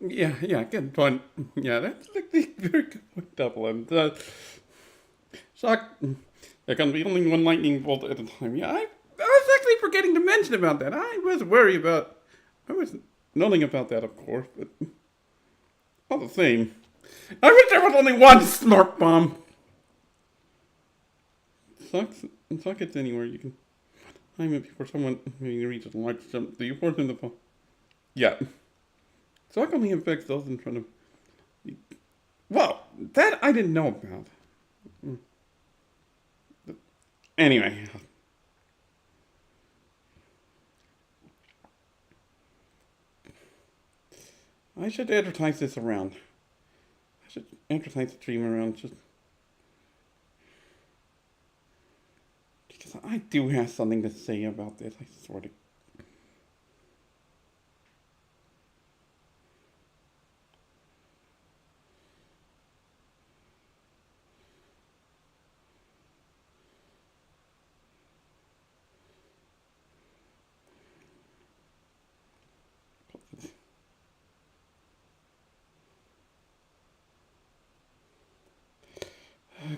Yeah, good point. Yeah, that's like the very good point, Double. And shock, there can be only one lightning bolt at a time. Yeah, I was actually forgetting to mention about that. I was worried about, I was nothing about that, of course, but all the same. I wish there was only one smart bomb. Sockets anywhere you can time it before someone reaches a large jump. Do you force them to fall? Yeah. Sock only affects those in front of. Well, that I didn't know about. But anyway. I should advertise this around. I should advertise the stream around just because I do have something to say about this. I sort of.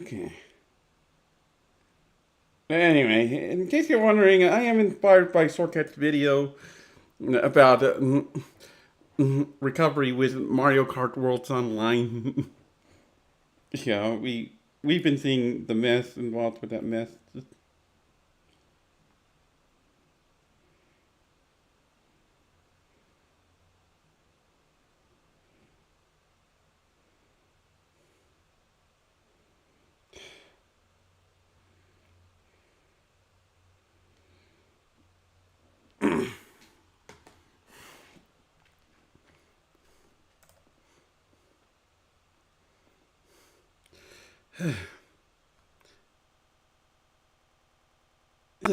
Okay. Anyway, in case you're wondering, I am inspired by Shortcat's video about recovery with Mario Kart Worlds Online. Yeah, we've been seeing the mess involved with that mess. This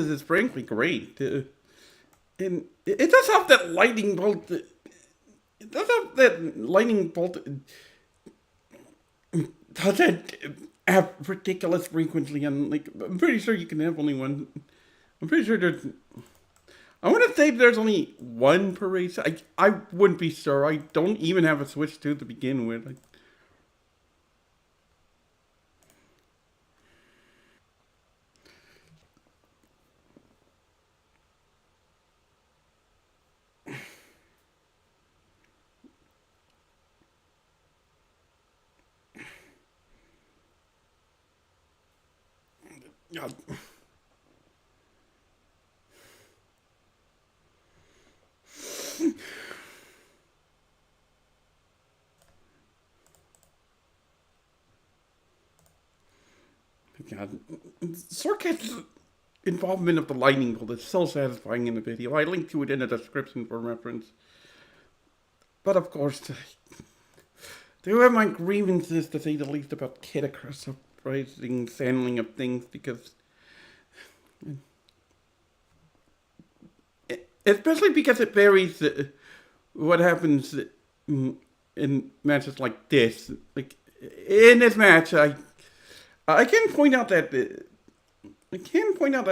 is frankly great. And it does have that lightning bolt. It does have that lightning bolt. Does it have ridiculous frequency? And like, I'm pretty sure you can have only one. I'm pretty sure there's. I want to say there's only one per race. I wouldn't be sure. I don't even have a Switch 2 to begin with. Yeah. God. Shortcat's involvement of the lightning bolt is so satisfying in the video. I linked to it in the description for reference. But of course, do have my grievances to say the least about Kid Icarus Uprising handling of things because. Especially because it varies what happens in matches like this. Like in this match, I can point out that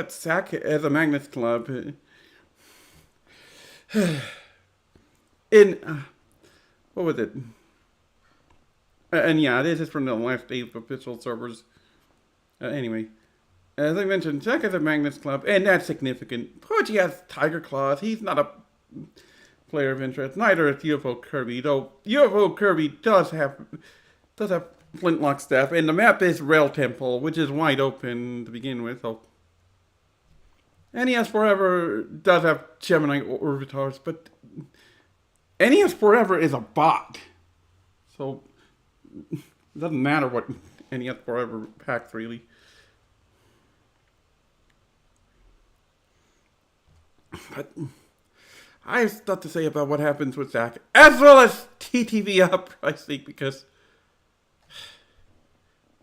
Sack as a Magnus Club in what was it? And yeah, this is from the last day of official servers. Anyway, as I mentioned, Sack has a Magnus Club, and that's significant. Pudgy has Tiger Claws. He's not a player of interest. Neither is UFO Kirby, though UFO Kirby does have flintlock staff, and the map is Rail Temple, which is wide open to begin with. So, NES Forever does have Gemini Orbitars, but NES Forever is a bot, so it doesn't matter what NES Forever packs really. But I have stuff to say about what happens with Zack, as well as TTV Uprising, because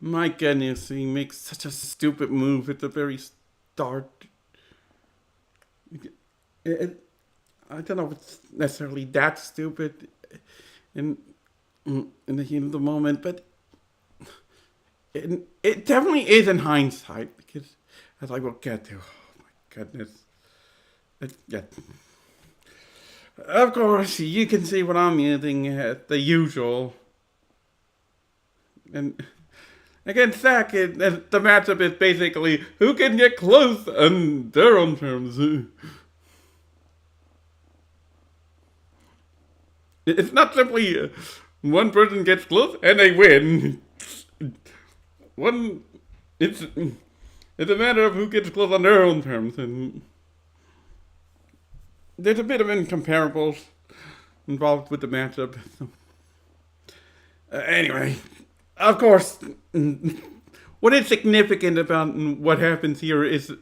my goodness, he makes such a stupid move at the very start. I don't know if it's necessarily that stupid in the heat of the moment, but it definitely is in hindsight, because as I will get to, oh my goodness. Yeah. Of course, you can see what I'm using, the usual. And against Zack, the matchup is basically who can get close on their own terms. It's not simply one person gets close and they win. One, it's a matter of who gets close on their own terms, and there's a bit of incomparables involved with the matchup. Anyway, of course, what is significant about what happens here is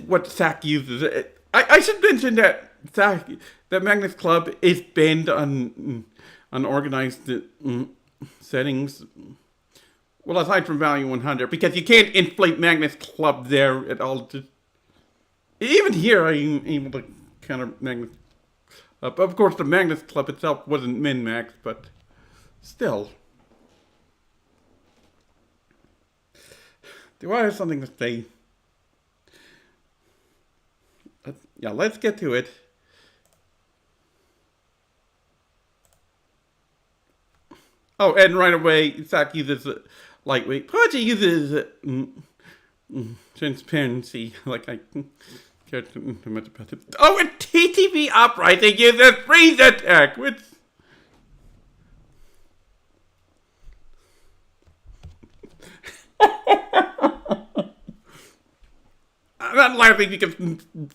what Zack uses. I should mention that that Magnus Club is banned on unorganized settings. Well, aside from value 100, because you can't inflate Magnus Club there at all. Even here, I'm able to counter Magnus Club. Of course, the Magnus Club itself wasn't min-max, but still. Do I have something to say? Yeah, let's get to it. Oh, and right away, Zack uses lightweight. Pudgy uses transparency. Like I care too much about it. Oh, and TTV Uprising uses freeze attack, which. I'm not laughing because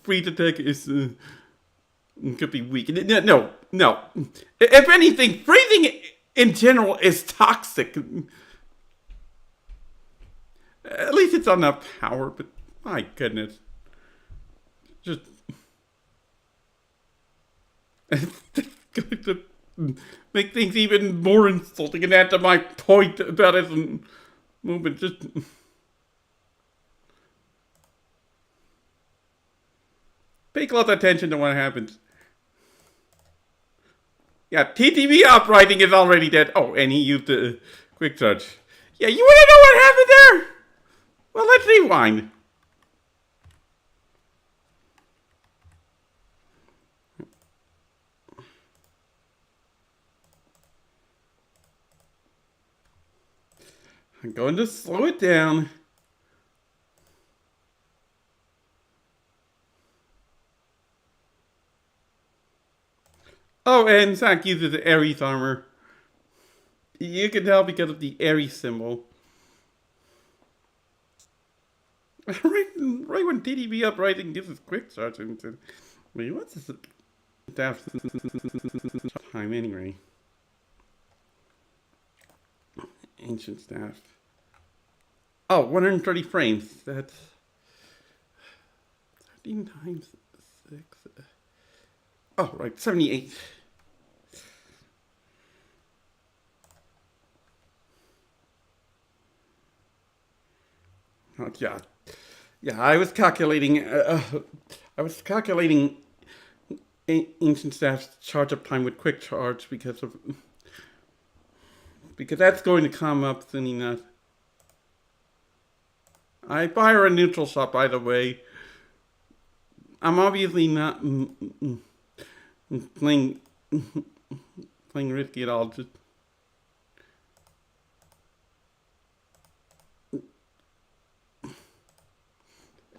freeze attack is could be weak. No. If anything, freezing in general is toxic. At least it's on enough power, but my goodness. Just it's going to make things even more insulting and add to my point about his movement. Just pay close attention to what happens. Yeah, TTV Uprising is already dead. Oh, and he used the quick touch. Yeah, you want to know what happened there? Well, let's rewind. I'm going to slow it down. Oh, and Zack uses the Aries armor. You can tell because of the Aries symbol. right when TTV Uprising gives us quick charge. Wait, what's this? Time anyway. Ancient staff. Oh, 130 frames. That's 13 times 6. Oh, right, 78. Oh, yeah. Yeah, I was calculating Ancient Staff's charge up time with quick charge because that's going to come up soon enough. I fire a neutral shot, by the way. I'm obviously not playing risky at all. Just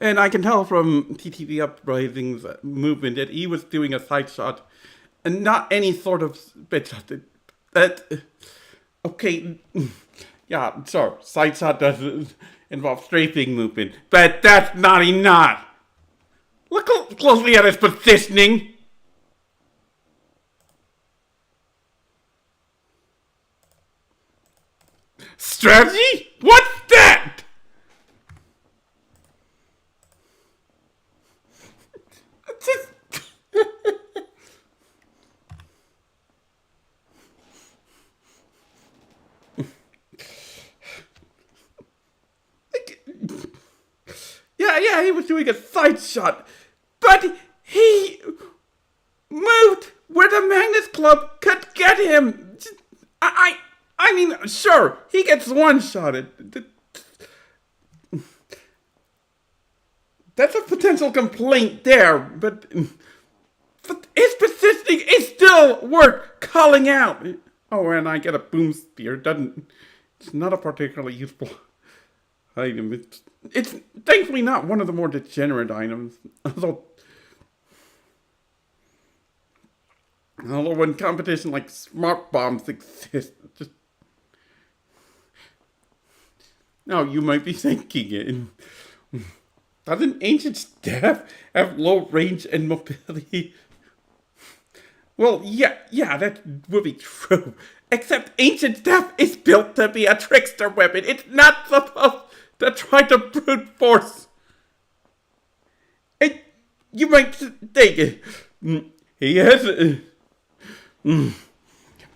and I can tell from TTV Uprising's movement that he was doing a side shot, and not any sort of bit shot. Okay, yeah, sure, side shot does involve strafing movement, but that's not enough. Look closely at his positioning. Strategy? What's that? Yeah, he was doing a side shot, but he moved where the Magnus Club could get him. I mean, sure, he gets one shot at. That's a potential complaint there, but But his persisting is still worth calling out. Oh, and I get a boom spear. It's not a particularly useful item. It's thankfully not one of the more degenerate items. Although when competition like smart bombs exists, now you might be thinking it. Doesn't ancient staff have low range and mobility? Well, yeah, that would be true. Except ancient staff is built to be a trickster weapon. It's not supposed to try to brute force. And you might think he has.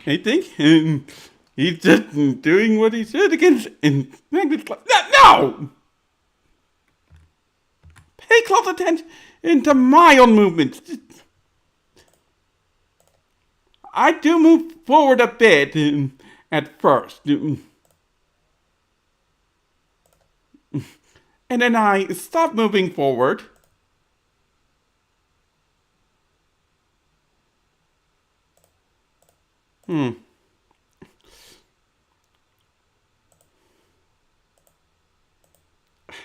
I think he's just doing what he said against Magnus Club. No! Pay close attention to my own movements. I do move forward a bit at first. And then I stop moving forward. Dang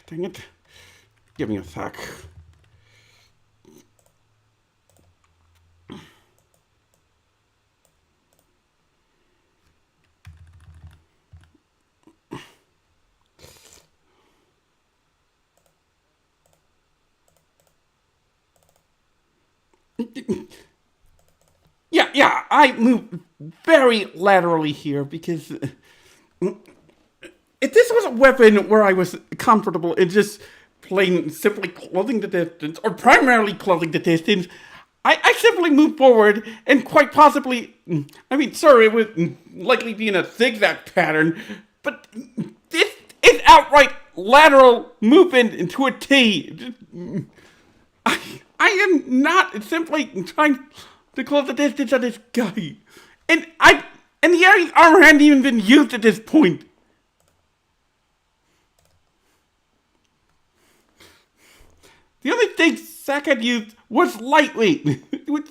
it. Give me a sec. Yeah, I move very laterally here because if this was a weapon where I was comfortable in just plain simply closing the distance, or primarily closing the distance, I simply move forward and quite possibly, I mean, sure, it would likely be in a zigzag pattern, but this is outright lateral movement into a T. I am not simply trying to close the distance on this guy. And the Aries armor hadn't even been used at this point. The only thing Zack had used was lightweight, which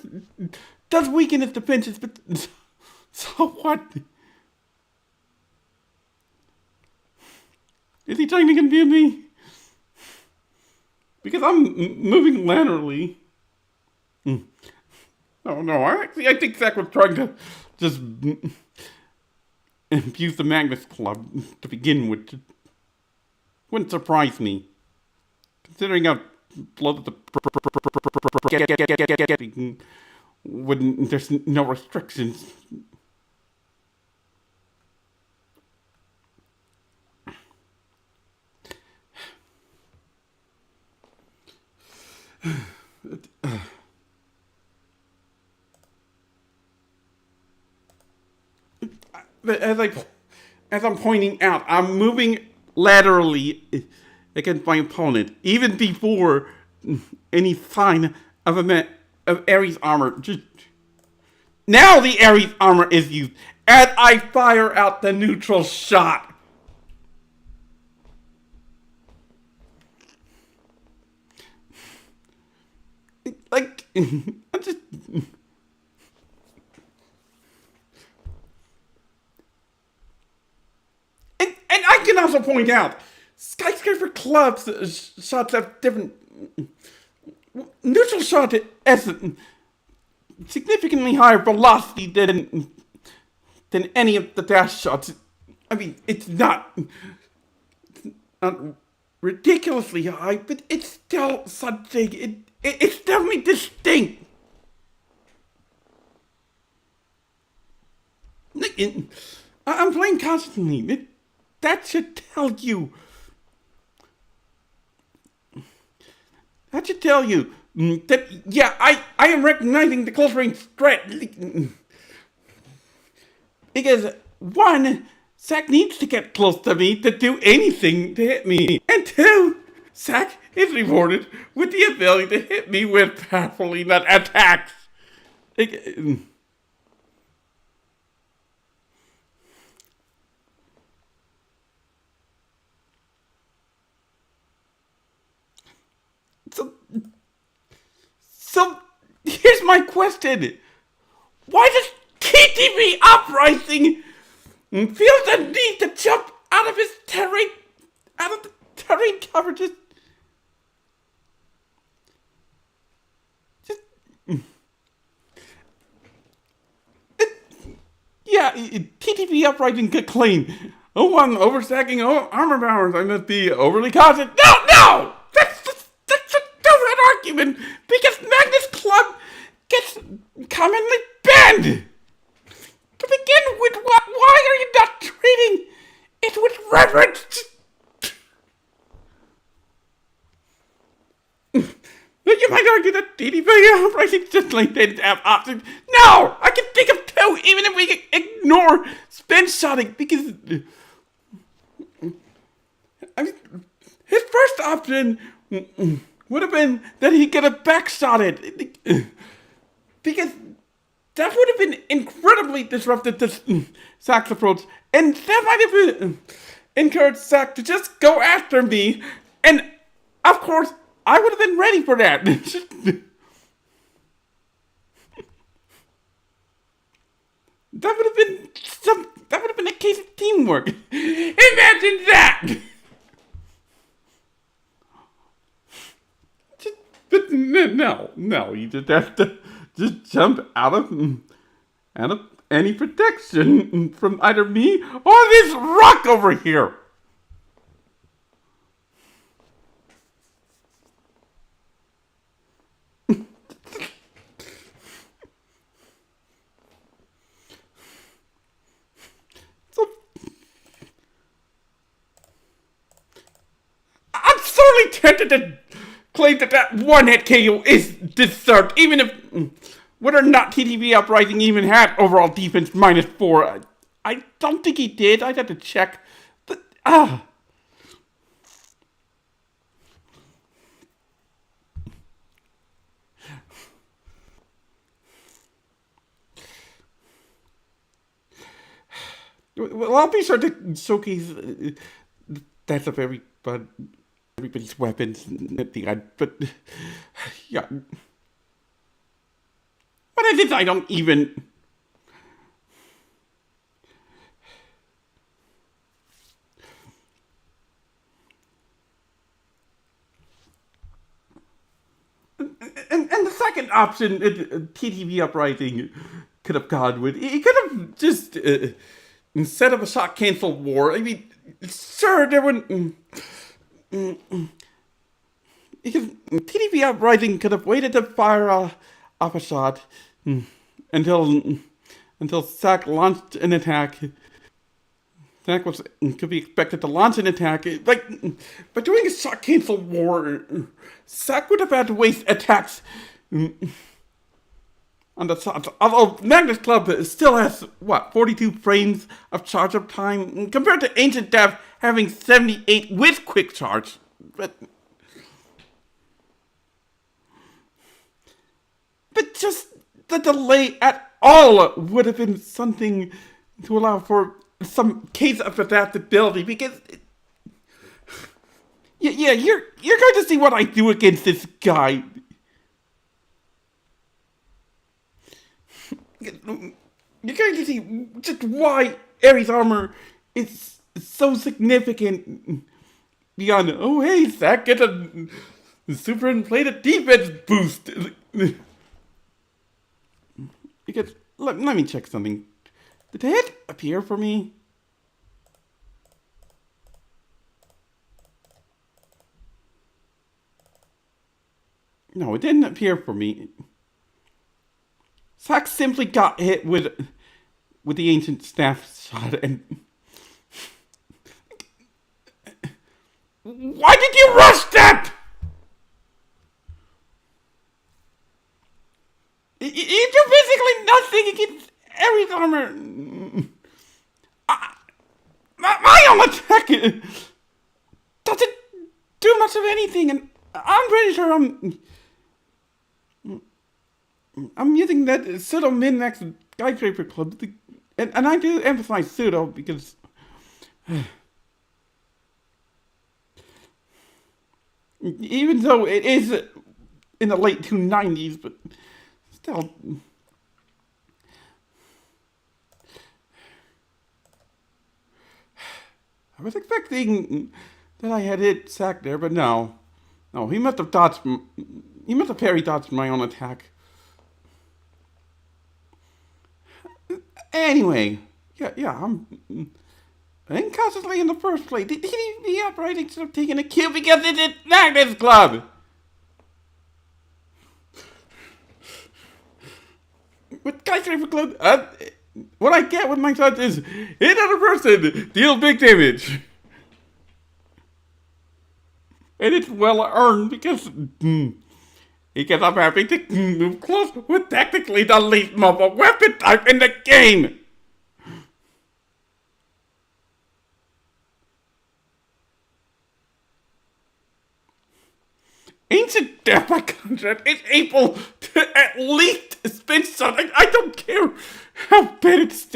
does weaken his defenses, but so what? Is he trying to confuse me? Because I'm moving laterally. No, I think Zack was trying to just abuse the Magnus Club to begin with. Wouldn't surprise me, considering how bloated the wouldn't. There's no restrictions. But as I'm pointing out, I'm moving laterally against my opponent, even before any sign of Aries armor. Now the Aries armor is used as I fire out the neutral shot. Like, I'm just. And I can also point out, skyscraper clubs shots have different. Neutral shot has significantly higher velocity than any of the dash shots. I mean, it's not ridiculously high, but it's still something. It's definitely distinct. I'm playing constantly. That should tell you. That should tell you that, yeah, I am recognizing the close range threat. Because, one, Zack needs to get close to me to do anything to hit me. And two, Zack is rewarded with the ability to hit me with powerfully not attacks. So here's my question. Why does TTV Uprising feel the need to jump out of the terrain cover? TTV Uprising could claim, oh, I'm overstacking armor powers. I must be overly cautious. No! That's a stupid argument because Magnus Club gets commonly banned. To begin with, why are you not treating it with reverence? You might argue that TTV Uprising just like they have options. No! I can think of two, even if we can ignore spin shotting, because his first option would have been that he could have backshotted, because that would have been incredibly disruptive to Zack's approach, and that might have encouraged Zack to just go after me, and of course, I would have been ready for that. That would have been a case of teamwork. Imagine that! But no, you just have to just jump out of any protection from either me or this rock over here. I'm sorely tempted to claim that one hit KO is deserved, even if whether or not TTV Uprising even had overall defense -4. I don't think he did. I'd have to check. But well, I'll be sure to showcase that's of everybody's weapons at the end. But yeah, but I think I don't even. And the second option, TTV Uprising could have gone with. He could have just instead of a shot cancel war. I mean, sure, there wouldn't. Because TTV Uprising could have waited to fire off a shot until Zack launched an attack. Zack could be expected to launch an attack. Like, by doing a shot cancel war, Zack would have had to waste attacks on the shots. Although Magnus Club still has, 42 frames of charge up time, compared to Ancient Death having 78 with quick charge. But just the delay at all would have been something to allow for some case of adaptability, because you're going to see what I do against this guy. You're going to see just why Aries Armor is so significant beyond, oh hey, Zack gets a super inflated defense boost. Because, let me check something. Did the hit appear for me? No, it didn't appear for me. Zack simply got hit with the ancient staff shot, and why did you rush that? You do basically nothing against Aries Armor. My own attack doesn't do much of anything, and I'm pretty sure I'm using that pseudo min-max skyscraper club, and I do emphasize pseudo because even though it is in the late 290s, but Still, I was expecting that I had hit Sack there, but no. No, he must have dodged. He must have parry dodged my own attack. Anyway, I'm incautiously in the first place. Did he Uprising should have taken a kill because it's a Magnus Club? With Kaiser Club, what I get with my shots is hit other person, deal big damage. And it's well earned because because I'm having to move close with technically the least mobile weapon type in the game. Ancient Death by contract is able to at least spin something. I don't care how bad it's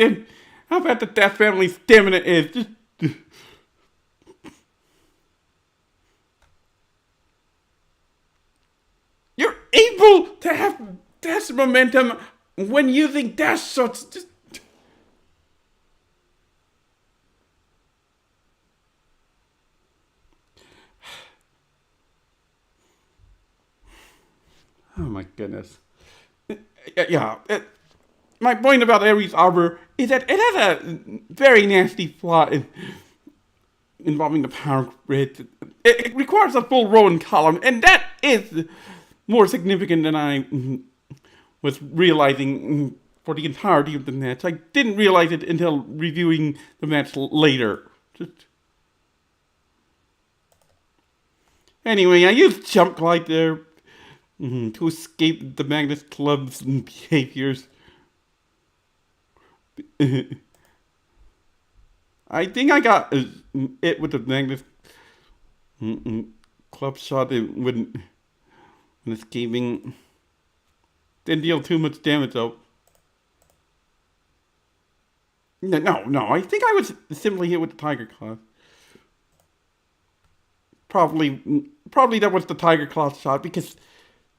how bad the Death Family stamina is. You're able to have dash momentum when using dash shots. Oh my goodness. My point about Aries Armor is that it has a very nasty flaw involving the power grid. It requires a full row and column, and that is more significant than I was realizing for the entirety of the match. I didn't realize it until reviewing the match later. Anyway, I used Jump Glide there to escape the Magnus Club's behaviors. I think I got it with the Magnus Club shot when escaping. Didn't deal too much damage though. No, I think I was simply hit with the Tiger Claw. Probably that was the Tiger Claw shot because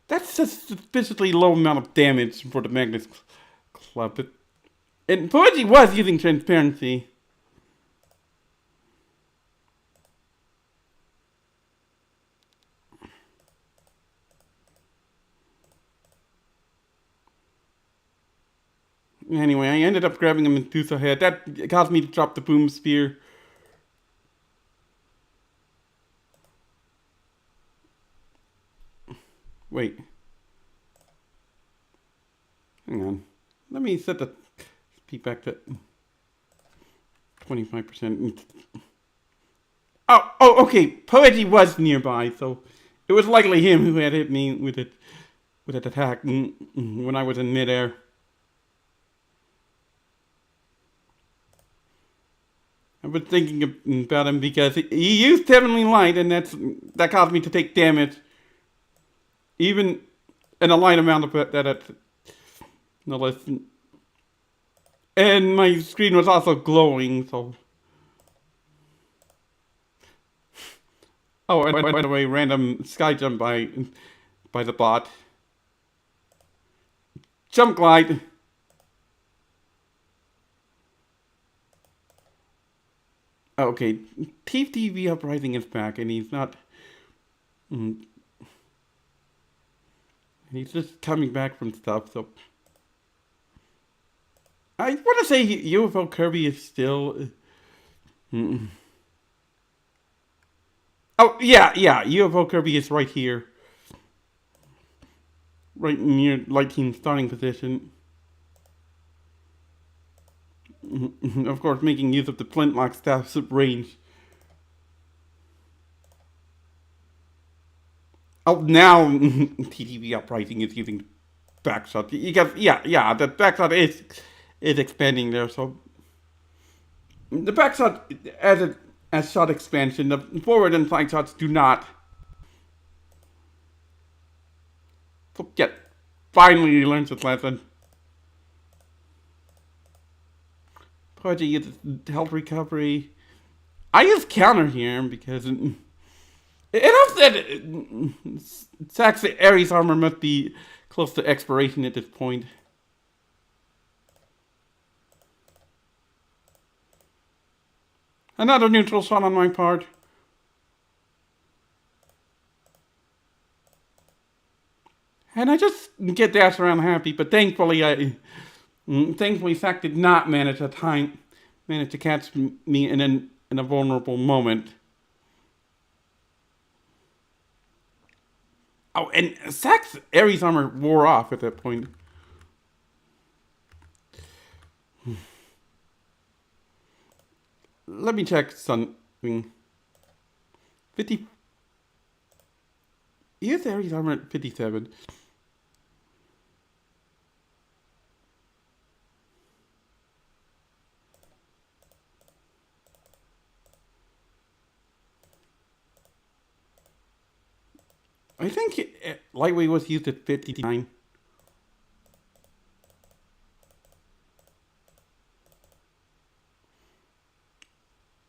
that's a sufficiently low amount of damage for the Magnus Club. And Poetry was using transparency. Anyway, I ended up grabbing a Medusa head. That caused me to drop the boom spear. Wait. Hang on. Let me set the speed back to 25%. Oh, okay. Poetry was nearby, so it was likely him who had hit me with that attack when I was in midair. I was thinking about him because he used Heavenly Light, and that caused me to take damage. Even in a light amount of that, no less. And my screen was also glowing, so. Oh, and by the way, random sky jump by the bot. Jump glide. Okay, TV Uprising is back, and he's not. He's just coming back from stuff, so. I want to say UFO Kirby is still. Oh, yeah, UFO Kirby is right here. Right near Light Team's starting position. Of course, making use of the flintlock staff's range. Oh, now TTV Uprising is using backshot. Because, the backshot is expanding there, so. The backshot, as shot expansion, the forward and side shots do not. So, yeah, finally he learns his lesson. Pudgy gets health recovery. I use counter here because it helps that Sack's Aries armor must be close to expiration at this point. Another neutral shot on my part. And I just get dashed around happy, but thankfully Zach did not manage to catch me in a vulnerable moment. Oh, and Zach's Aries armor wore off at that point. Let me check something. 50. He has Aries armor at 57. I think lightweight was used at 59.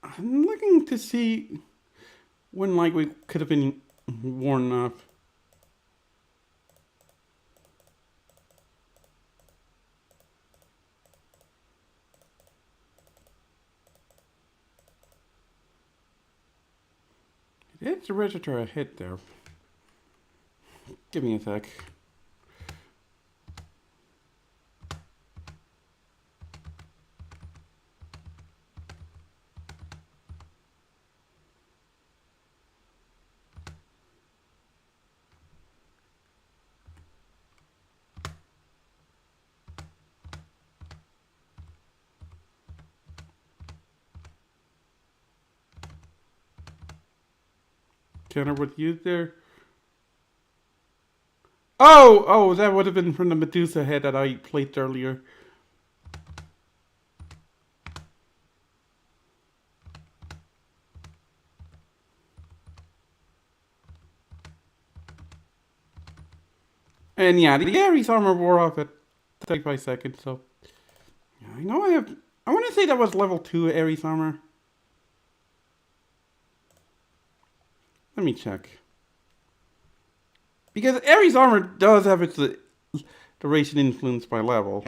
I'm looking to see when lightweight could have been worn off. It had to register a hit there. Give me a sec. Counter was used there. Oh, that would have been from the Medusa head that I placed earlier. And yeah, the Aries armor wore off at 35 seconds, so yeah, I want to say that was level 2 Aries armor. Let me check. Because Aries armor does have its duration influenced by level.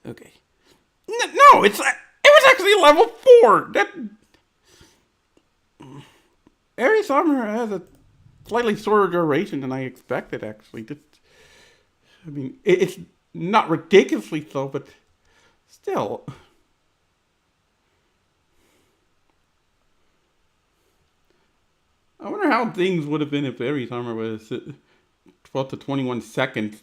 Okay. No, it was actually level 4. That Aries armor has a slightly shorter duration than I expected. Actually, I mean, it's not ridiculously so, but still. I wonder how things would have been if Aries armor was 12 to 21 seconds.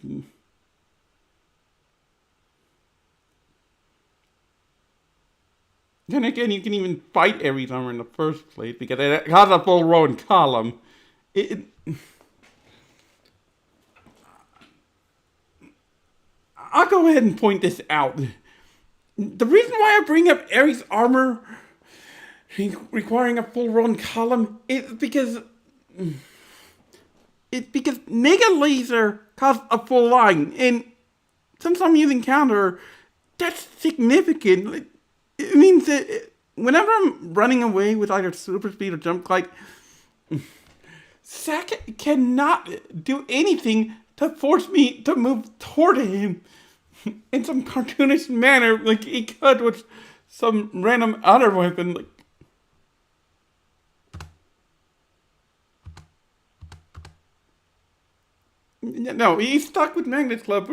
Then again, you can even fight Aries armor in the first place because it has a full row and column. I'll go ahead and point this out. The reason why I bring up Aries armor requiring a full row and column is because Mega Laser costs a full line, and since I'm using counter, that's significant. It means that whenever I'm running away with either super speed or jump glide, Zach cannot do anything to force me to move toward him in some cartoonish manner like he could with some random other weapon. Like, no, he's stuck with Magnus Club.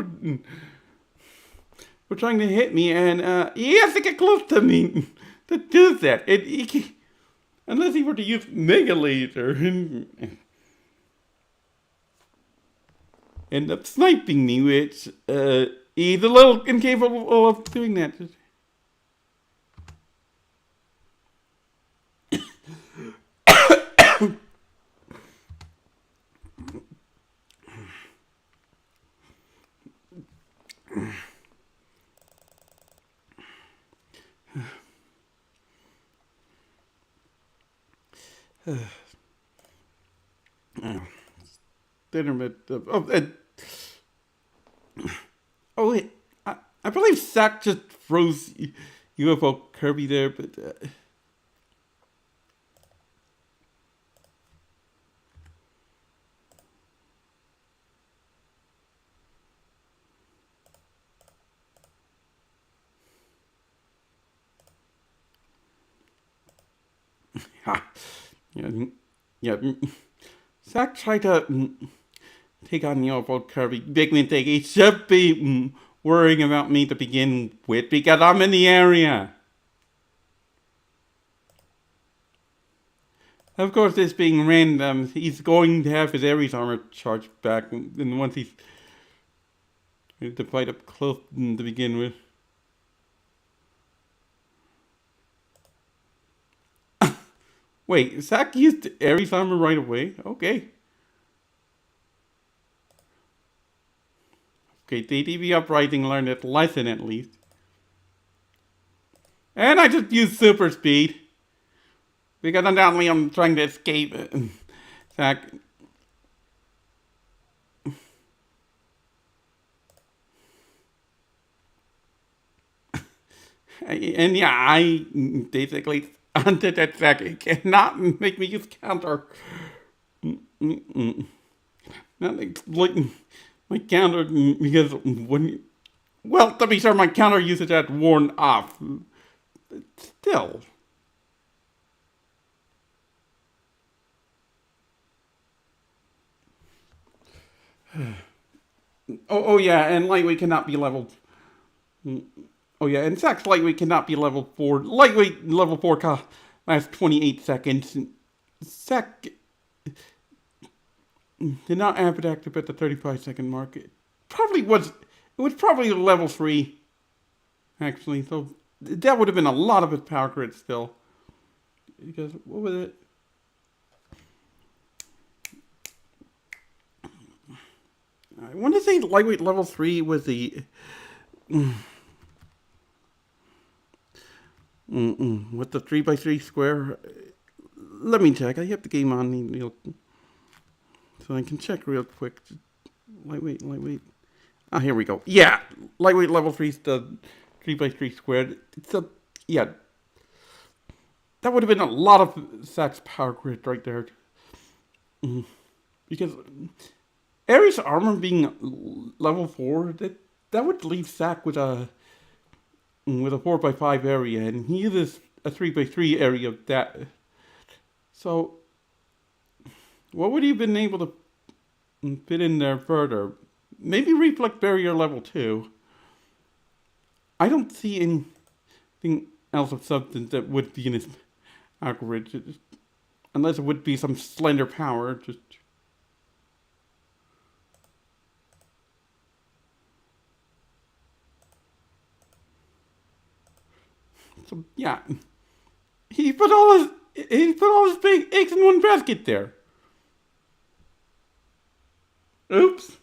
We're trying to hit me, and he has to get close to me to do that. Unless he were to use Mega Laser and end up sniping me, which he's a little incapable of doing that. Wait, I believe Zach just froze UFO Kirby there, but yeah, yeah. Zach tried to take on the old Kirby. Big mistake. He should be worrying about me to begin with because I'm in the area. Of course, this being random, he's going to have his Aries armor charged back, and once he's to fight up close to begin with. Wait, Zach used Aries armor right away? Okay. Okay, DDB Uprising learned its lesson at least. And I just used super speed. Because undoubtedly I'm trying to escape Zach. And yeah, I basically undid that Zach. It cannot make me use counter. Not exploiting my counter because when. Well, to be sure, my counter usage had worn off. Still. Oh yeah, and lightweight cannot be leveled. Oh yeah, and Zach's lightweight cannot be level 4. Lightweight level 4 lasts 28 seconds. Zach did not have it active at the 35-second mark. It was probably level 3, actually. So that would have been a lot of his power grid still. Because, what was it? I want to say lightweight level 3 was the... with the 3x3 square. Let me check. I have the game on so I can check real quick. Lightweight. Ah, here we go. Yeah, lightweight level 3 is the 3x3 squared. Yeah. That would have been a lot of Zach's power grid right there. Because Aries Armor being level 4, that would leave Zach with a 4x5 area, and he uses a 3x3 area of that. So, what would he have been able to fit in there further? Maybe reflect barrier level 2. I don't see anything else of substance that would be in his algorithm, unless it would be some slender power. So yeah, he put all his big eggs in one basket there. Oops.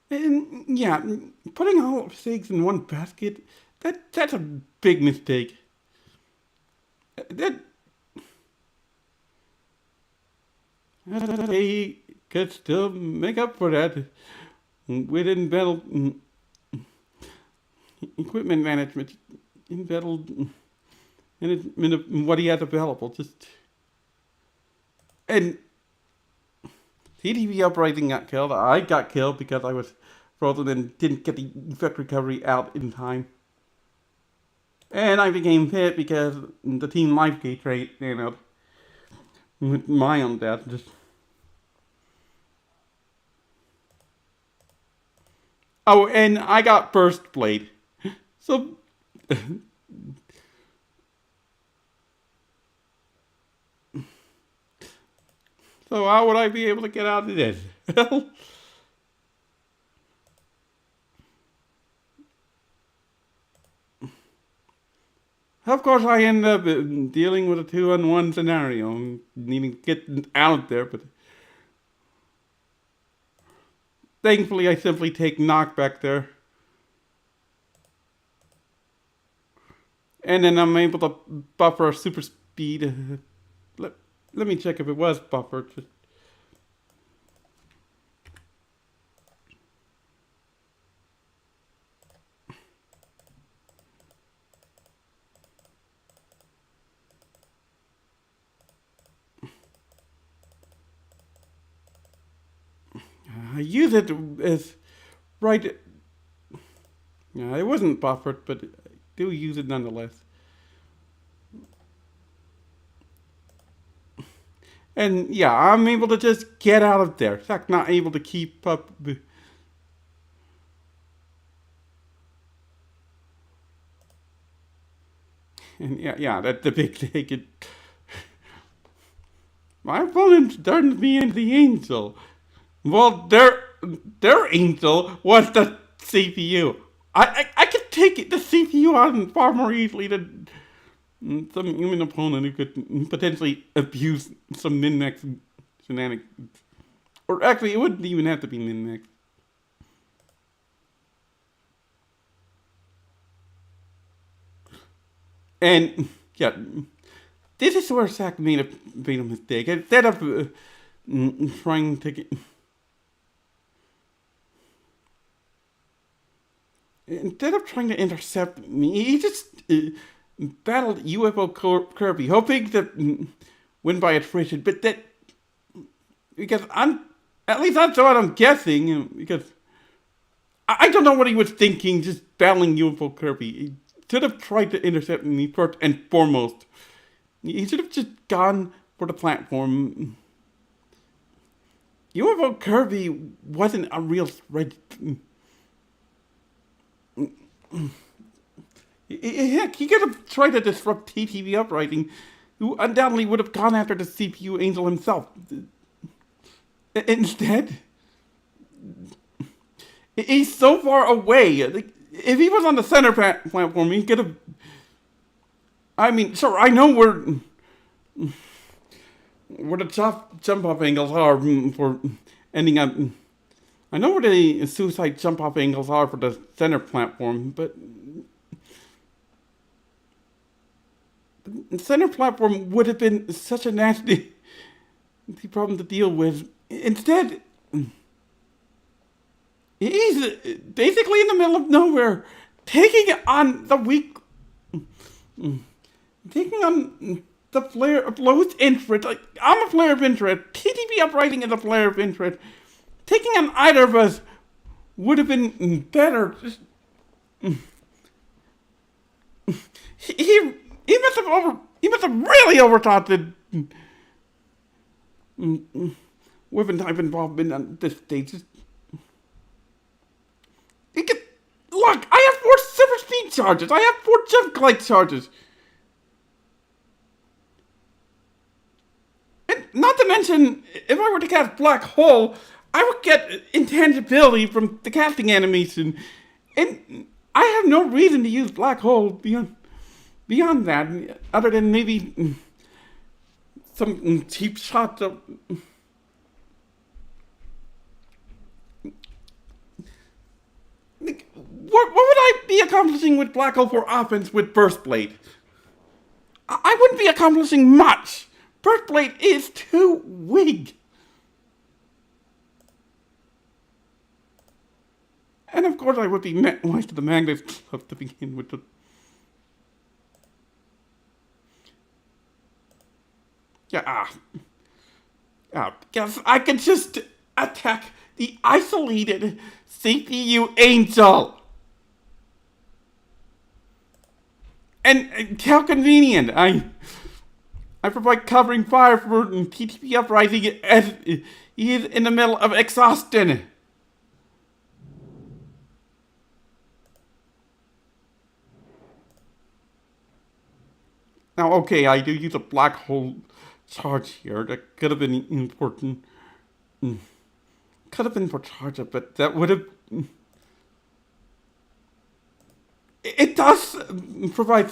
And yeah, putting all of his eggs in one basket, that's a big mistake. He could still make up for that within battle equipment management, in battle in what he has available. And TDV Uprising got killed. I got killed because I was frozen and didn't get the effect recovery out in time. And I became hit because the team life gate rate, with my own death. Oh, and I got burst blade. So so how would I be able to get out of this? Of course, I end up dealing with a 2-on-1 scenario, needing to get out there, but thankfully I simply take knockback there. And then I'm able to buffer super speed. Let me check if it was buffered. I use it as right. Yeah, it wasn't buffered, but I do use it nonetheless. And yeah, I'm able to just get out of there. Zach not able to keep up. And yeah, that's the big thing. My opponent turned me into the angel. Well, their angel was the CPU. I could take the CPU on far more easily than some human opponent who could potentially abuse some min-max shenanigans. Or actually, it wouldn't even have to be min-max. And yeah, this is where Zach made a mistake. Instead of trying to get, instead of trying to intercept me, he just battled UFO Kirby, hoping to win by attrition. But that, because at least that's what I'm guessing, because I don't know what he was thinking, just battling UFO Kirby. He should have tried to intercept me first and foremost. He should have just gone for the platform. UFO Kirby wasn't a real threat. Heck, he could have tried to disrupt TTV Uprising, who undoubtedly would have gone after the CPU Angel himself. Instead, he's so far away. If he was on the center platform, he could have. I mean, sure, I know where the jump off angles are for ending up. I know where the suicide jump off angles are for the center platform, but the center platform would have been such a nasty problem to deal with. Instead, he's basically in the middle of nowhere, taking on the weak, taking on the flare of lowest interest. Like, I'm a flare of interest. TTP Uprising is a flare of interest. Taking on either of us would have been better. He must have really overthought the weapon type involvement on this stage. Look, I have 4 super speed charges. I have 4 jump glide charges. And not to mention, if I were to cast Black Hole, I would get intangibility from the casting animation. And I have no reason to use Black Hole beyond that, other than maybe some cheap shots of. What would I be accomplishing with Black Hole for offense with Burst Blade? I wouldn't be accomplishing much. Burst Blade is too weak. And of course I would be met to the Magnus Club to begin with. Because I can just attack the isolated CPU Angel. And how convenient. I provide covering fire for TTP Uprising as he is in the middle of exhaustion. Now, okay, I do use a Black Hole charge here. That could have been important. Could have been for charge, but that would have. It does provide.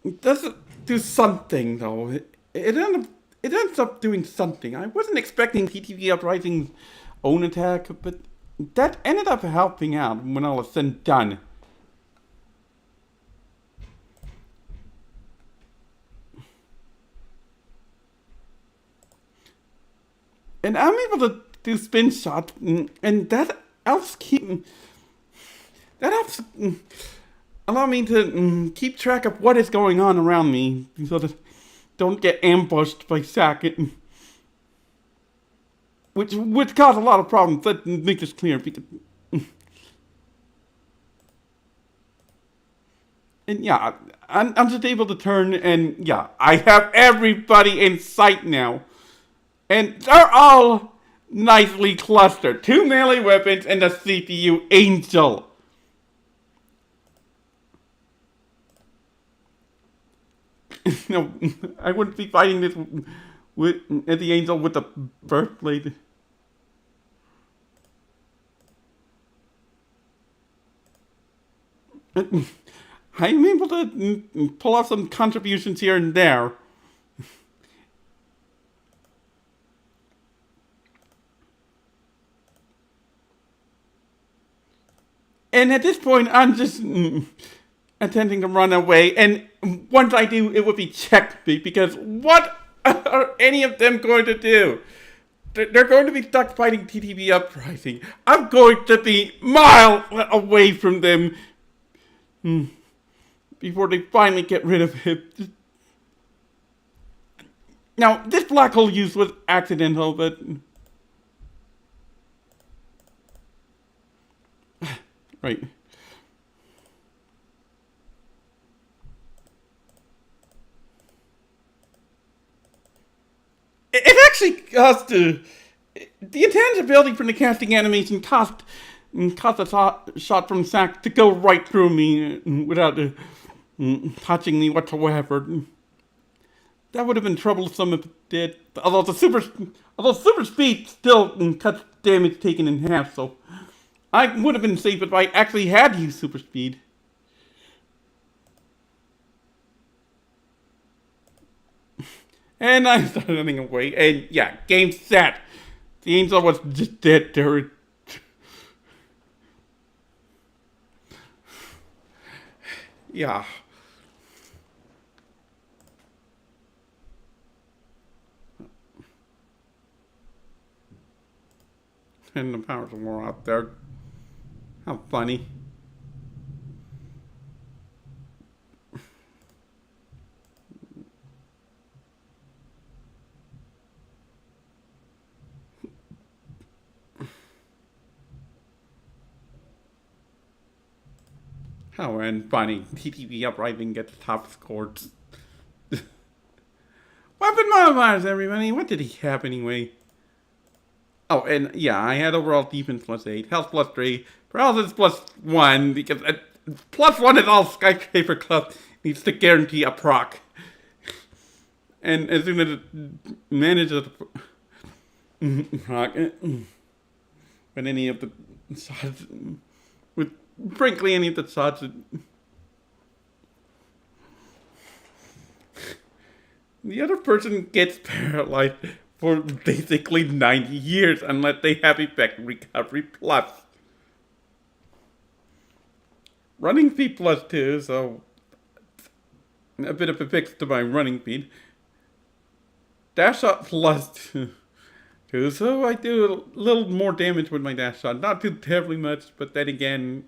It does do something though. It ends up doing something. I wasn't expecting TTV Uprising's own attack, but that ended up helping out when all was said and done. And I'm able to do spin shots, and that helps allow me to keep track of what is going on around me, so that I don't get ambushed by Sackett. which cause a lot of problems. Let's make this clear. Because, and yeah, I'm just able to turn, and yeah, I have everybody in sight now. And they're all nicely clustered. 2 melee weapons and a CPU angel. No, I wouldn't be fighting this with the angel with the birth blade. I'm able to pull off some contributions here and there. And at this point, I'm just attempting to run away. And once I do, it would be checkmate. Because what are any of them going to do? They're going to be stuck fighting TTV Uprising. I'm going to be miles away from them before they finally get rid of him. Now, this black hole use was accidental, but... right. It actually cost... the intangibility from the casting animation cost a shot from Sack to go right through me without touching me whatsoever. That would have been troublesome if it did. Although super speed still cuts damage taken in half, so I would have been safe if I actually had used super speed. And I started running away, and yeah, game set. The angel was just dead there. Yeah. And the powers of war out there. How funny. How funny. TTV Uprising gets top scores. Weapon modifiers, everybody. What did he have anyway? Oh, and yeah, I had overall defense +8, health +3, paralysis +1, because +1 is all Skyscraper Club needs to guarantee a proc. And as soon as it manages to proc, when any of the shots, with frankly any of the shots, the other person gets paralyzed for basically 90 years unless they have effect recovery plus. Running speed +2, so a bit of a fix to my running speed. Dash shot +2, so I do a little more damage with my dash shot. Not too terribly much, but then again,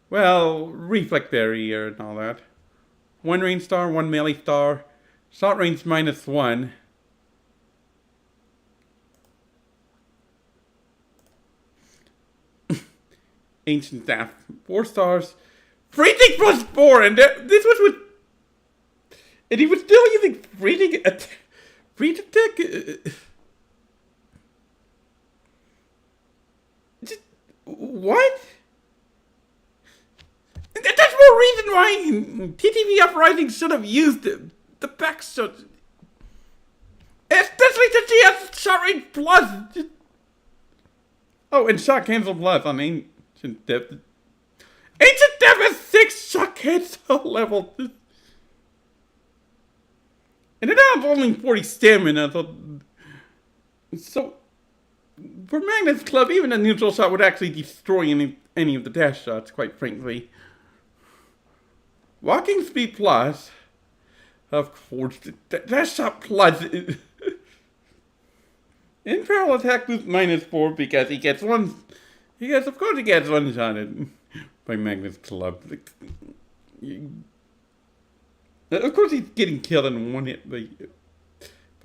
well, reflect barrier and all that. 1 range star, 1 melee star, shot range -1. Ancient Staff, 4 stars. Freezing +4, and this was with... And he was still using freezing attack. Freeze attack? What? That's more reason why TTV Uprising should have used the back shot. Especially since he has shot range plus. Oh, and shot cancel plus on Ancient Depth. Ancient Depth has 6 shot cancel level. And it has only 40 stamina. So, for Magnus Club, even a neutral shot would actually destroy any of the dash shots, quite frankly. Walking speed plus. Of course, dash shot plus. Imperial attack boost -4 because he gets one. Of course, he gets one shotted by Magnus Club. Of course, he's getting killed in one hit by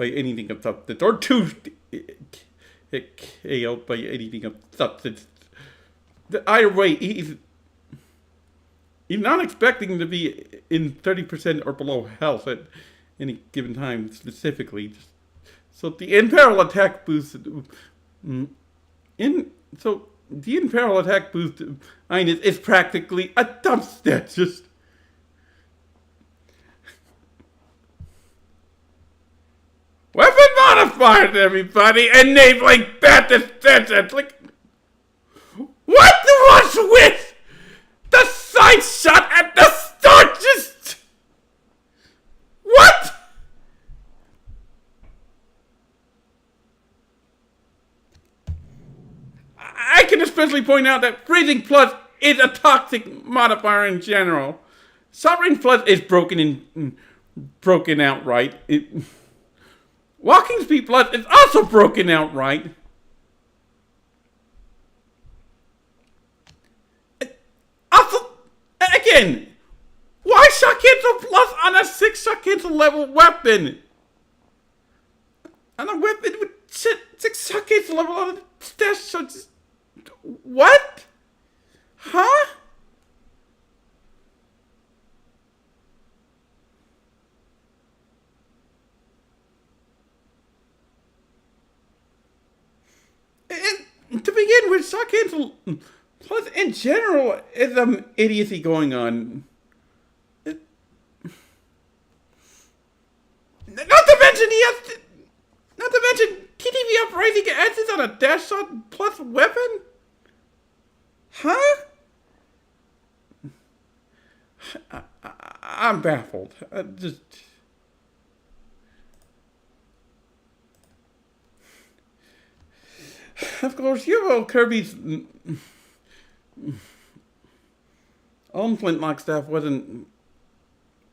anything of substance or 2 KO'd by anything of substance. Either way, he's not expecting to be in 30% or below health at any given time specifically. So the in-peril attack boost, the in-peril attack boost, is practically a dump stat. Just weapon modifiers, everybody, enabling bad defense. Like, what was with the side shot at the start? Just what? I can especially point out that Freezing Plus is a toxic modifier in general. Sovereign Plus is broken outright. Walking Speed Plus is also broken outright. Also, again, why Shock Cancel Plus on a 6 Shock Cancel level weapon? On a weapon with 6 Shock Cancel level on a stash shot. What? Huh? And to begin with, Shock Cancel Plus in general is some idiocy going on. Not to mention TTV Uprising adds on a dash shot plus weapon? Huh? I'm baffled. Of course, Kirby's own flintlock staff wasn't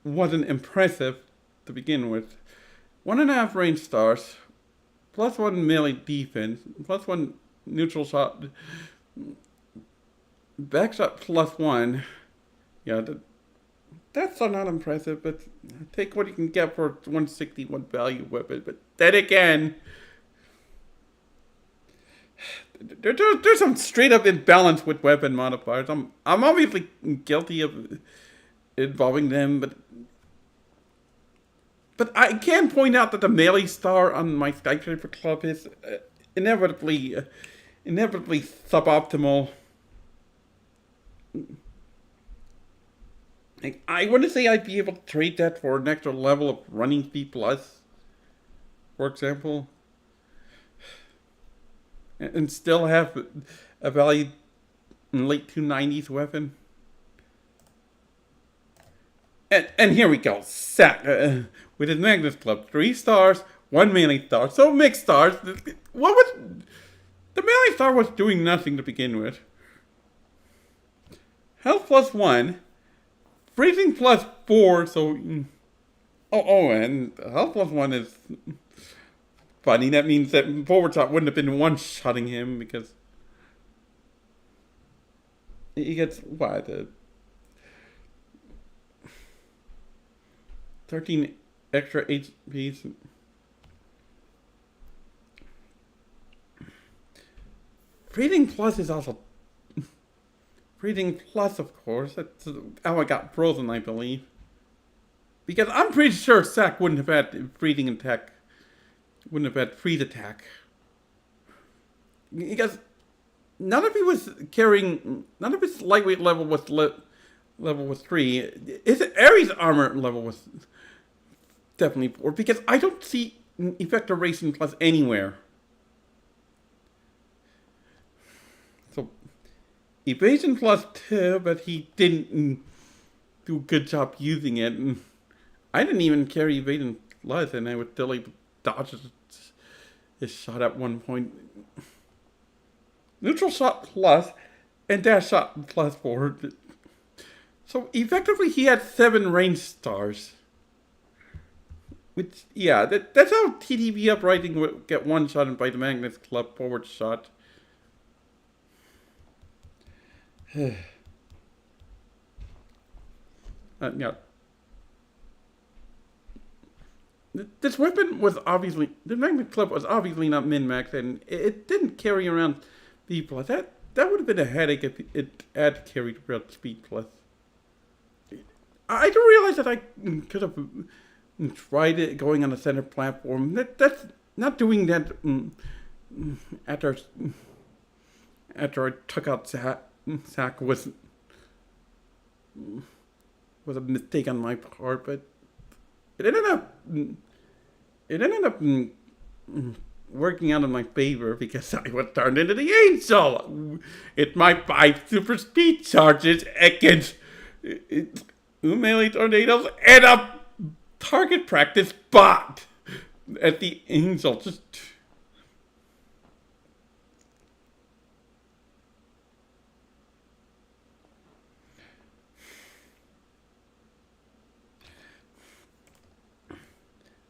impressive to begin with. 1.5 range stars, +1 melee defense, +1 neutral shot, backshot +1. Yeah, that's not impressive, but take what you can get for a 161 value weapon. But then again, there's some straight up imbalance with weapon modifiers. I'm obviously guilty of involving them, but I can point out that the melee star on my Skyscraper Club is inevitably suboptimal. I wouldn't say I'd be able to trade that for an extra level of running speed plus, for example, and still have a value in late 290s weapon. And here we go, Sack with his Magnus Club, 3 stars, 1 melee star, so mixed stars. What was the melee star was doing nothing to begin with. Health +1, freezing +4, so and health +1 is funny. That means that forward shot wouldn't have been one-shotting him because he gets what, 13 extra HPs. Breathing Plus is also Breathing Plus, of course. That's how I got frozen, I believe. Because I'm pretty sure Sack wouldn't have had breathing attack. Wouldn't have had freeze attack. Because none of his lightweight level was 3. His Aries Armor level was definitely 4. Because I don't see Effector Racing Plus anywhere. So, Evasion +2, but he didn't do a good job using it. And I didn't even carry Evasion Plus, and I was still able to dodge his shot at one point. Neutral shot plus, and dash shot +4. So effectively, he had 7 range stars. Which, yeah, that's how TTV Uprising would get one-shotted by the Magnus Club forward shot. Yeah. This weapon was obviously, the Magnus Club was obviously not min-maxed, and it didn't carry around speed plus. That would have been a headache if it had carried around speed plus. I do realize that I could have tried it going on the center platform. That's not doing that after I took out Sack was a mistake on my part, but it ended up working out in my favor because I was turned into the Angel. It's my 5 super speed charges against melee tornadoes and a target practice bot at the Angel. Just.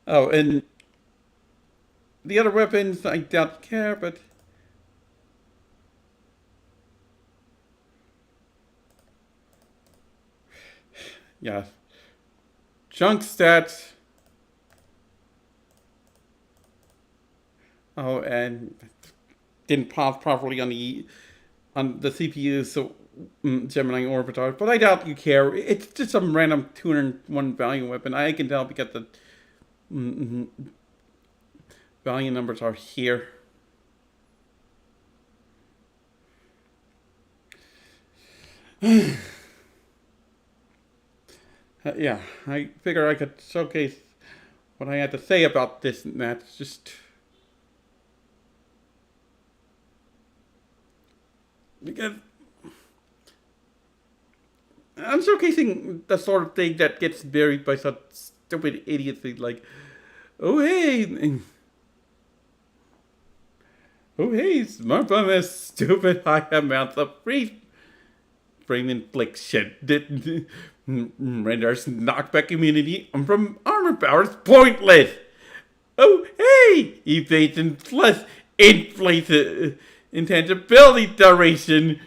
Oh, and the other weapons, I don't care, but... yeah. Junk stats. Oh, and didn't pause properly on the CPU, so Gemini Orbiter. But I doubt you care. It's just some random 201 value weapon. I can tell because the value numbers are here. Yeah, I figure I could showcase what I had to say about this match. Just because I'm showcasing the sort of thing that gets buried by such stupid idiocy like, oh hey, smartphone has stupid high amounts of free frame infliction that renders knockback immunity from armor powers pointless. Oh hey, evasion plus inflated intangibility duration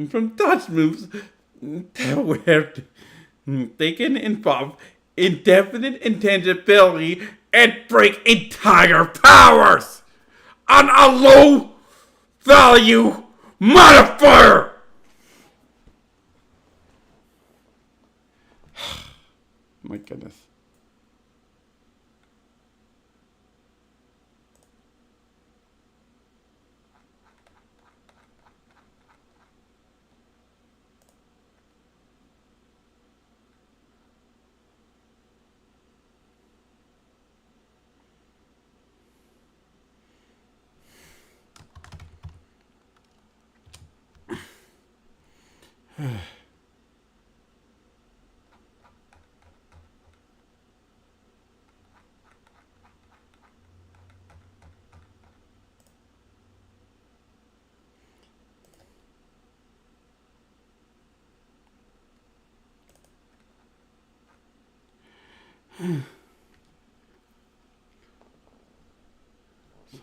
from dodge moves where they can involve indefinite intangibility and break entire powers on a low value modifier. My goodness.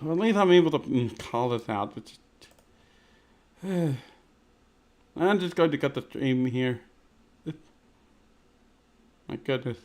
So at least I'm able to call this out, which I'm just going to cut the stream here. My goodness.